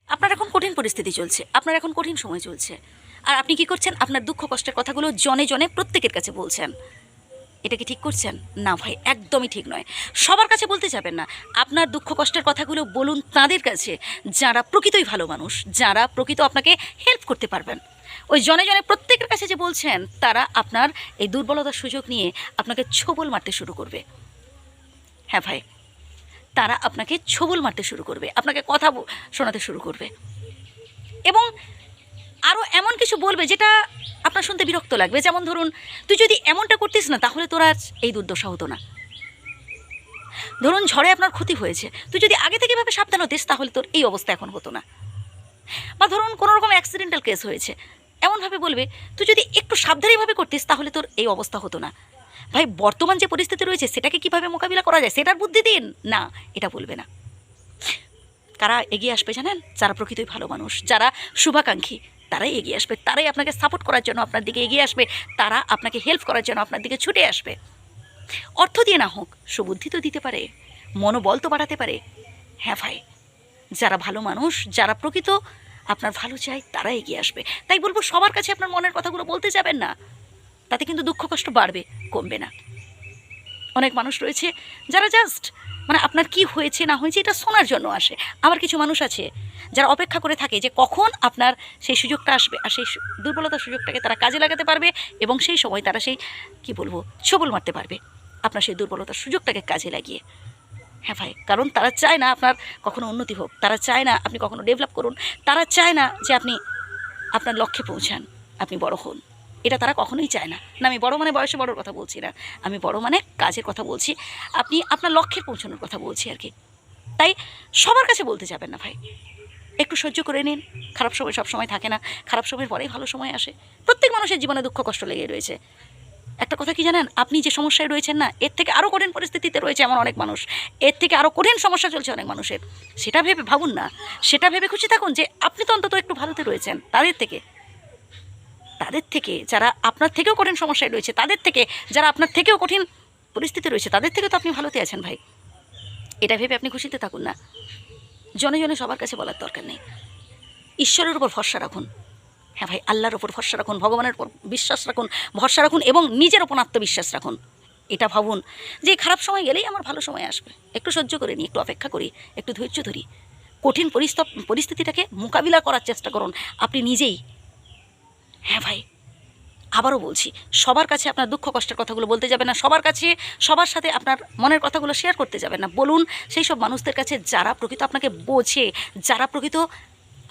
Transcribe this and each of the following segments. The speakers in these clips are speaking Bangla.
আপনার এখন কঠিন পরিস্থিতি চলছে, আপনার এখন কঠিন সময় চলছে, আর আপনি কি করছেন? আপনার দুঃখ কষ্টের কথাগুলো জনে জনে প্রত্যেকের কাছে বলছেন। এটা কি ঠিক করছেন? না ভাই, একদমই ঠিক নয়। সবার কাছে বলতে যাবেন না। আপনার দুঃখ কষ্টের কথাগুলো বলুন তাদের কাছে যারা প্রকৃতই ভালো মানুষ, যারা প্রকৃত আপনাকে হেল্প করতে পারবেন। ওই জনে জনে প্রত্যেকের কাছে যে বলছেন, তারা আপনার এই দুর্বলতার সুযোগ নিয়ে আপনাকে ছোবল মারতে শুরু করবে। হ্যাঁ ভাই, তারা আপনাকে ছোবল মারতে শুরু করবে, আপনাকে কথা শোনাতে শুরু করবে, এবং আরও এমন কিছু বলবে যেটা আপনার শুনতে বিরক্ত লাগবে। যেমন ধরুন, তুই যদি এমনটা করতিস না তাহলে তোর আজ এই দুর্দশা হতো না। ধরুন ঝড়ে আপনার ক্ষতি হয়েছে, তুই যদি আগে থেকে এভাবে সাবধান হতিস তাহলে তোর এই অবস্থা এখন হতো না। বা ধরুন কোনো রকম অ্যাক্সিডেন্টাল কেস হয়েছে, এমনভাবে বলবে তুই যদি একটু সাবধানীভাবে করতিস তাহলে তোর এই অবস্থা হতো না। ভাই, বর্তমান যে পরিস্থিতি রয়েছে সেটাকে কিভাবে মোকাবিলা করা যায় সেটার বুদ্ধি দিন না, এটা বলবে না। কারা এগিয়ে আসবে জানেন? যারা প্রকৃতই ভালো মানুষ, যারা শুভাকাঙ্ক্ষী, তারাই এগিয়ে আসবে, তারাই আপনাকে সাপোর্ট করার জন্য আপনার দিকে এগিয়ে আসবে, তারা আপনাকে হেল্প করার জন্য আপনার দিকে ছুটে আসবে। অর্থ দিয়ে না হোক, সুবুদ্ধি তো দিতে পারে, মনোবল তো বাড়াতে পারে। হ্যাঁ ভাই, যারা ভালো মানুষ, যারা প্রকৃত আপনার ভালো চায়, তারা এগিয়ে আসবে। তাই বলবো, সবার কাছে আপনার মনের কথাগুলো বলতে যাবেন না, তাতে কিন্তু দুঃখ কষ্ট বাড়বে, কমবে না। অনেক মানুষ রয়েছে যারা জাস্ট আপনার কি হয়েছে না হয়েছে এটা শোনার জন্য আসে। আবার কিছু মানুষ আছে যারা অপেক্ষা করে থাকে যে কখন আপনার সেই সুযোগটা আসবে, আর সেই দুর্বলতার সুযোগটাকে তারা কাজে লাগাতে পারবে, এবং সেই সময় তারা সেই ছোবল মারতে পারবে আপনার সেই দুর্বলতার সুযোগটাকে কাজে লাগিয়ে। হ্যাঁ ভাই, কারণ তারা চায় না আপনার কখনো উন্নতি হোক, তারা চায় না আপনি কখনো ডেভেলপ করুন, তারা চায় না যে আপনি আপনার লক্ষ্যে পৌঁছান, আপনি বড় হন। এটা তারা কখনোই চায় না। না, আমি বড় মানে বয়সে বড়োর কথা বলছি না, আমি বড় মানে কাজের কথা বলছি, আপনি আপনার লক্ষ্যে পৌঁছানোর কথা বলছি আর কি। তাই সবার কাছে বলতে যাবেন না ভাই, একটু সহ্য করে নিন। খারাপ সময় সব সময় থাকে না, খারাপ সময়ের পরেই ভালো সময় আসে। প্রত্যেক মানুষের জীবনে দুঃখ কষ্ট লেগে রয়েছে। একটা কথা কি জানেন? আপনি যে সমস্যায় রয়েছেন না, এর থেকে আরও কঠিন পরিস্থিতিতে রয়েছে এমন অনেক মানুষ, এর থেকে আরও কঠিন সমস্যা চলছে অনেক মানুষের। সেটা ভেবে ভাবুন না, সেটা ভেবে খুশি থাকুন যে আপনি তো অন্তত একটু ভালোতে রয়েছেন। তাদের থেকে যারা আপনার থেকেও কঠিন সমস্যায় রয়েছে, তাদের থেকে যারা আপনার থেকেও কঠিন পরিস্থিতি রয়েছে, তাদের থেকে তো আপনি ভালোতে আছেন ভাই। এটা ভেবে আপনি খুশিতে থাকুন না। জনে জনে সবার কাছে বলার দরকার নেই। ঈশ্বরের উপর ভরসা রাখুন। হ্যাঁ ভাই, আল্লাহর ওপর ভরসা রাখুন, ভগবানের উপর বিশ্বাস রাখুন, ভরসা রাখুন, এবং নিজের ওপর আত্মবিশ্বাস রাখুন। এটা ভাবুন যে খারাপ সময় গেলেই আমার ভালো সময় আসবে। একটু সহ্য করে নিই, একটু অপেক্ষা করি, একটু ধৈর্য ধরি, কঠিন পরিস্থিতিটাকে মোকাবিলা করার চেষ্টা করুন আপনি নিজেই। হ্যাঁ ভাই, আবারও বলছি, সবার কাছে আপনার দুঃখ কষ্টের কথাগুলো বলতে যাবেন না, সবার কাছে সবার সাথে আপনার মনের কথাগুলো শেয়ার করতে যাবেন না। বলুন সেই সব মানুষদের কাছে যারা প্রকৃত আপনাকে বোঝে, যারা প্রকৃত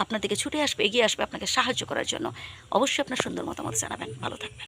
আপনার দিকে ছুটে আসবে, এগিয়ে আসবে আপনাকে সাহায্য করার জন্য। অবশ্যই আপনার সুন্দর মতামত জানাবেন। ভালো থাকবেন।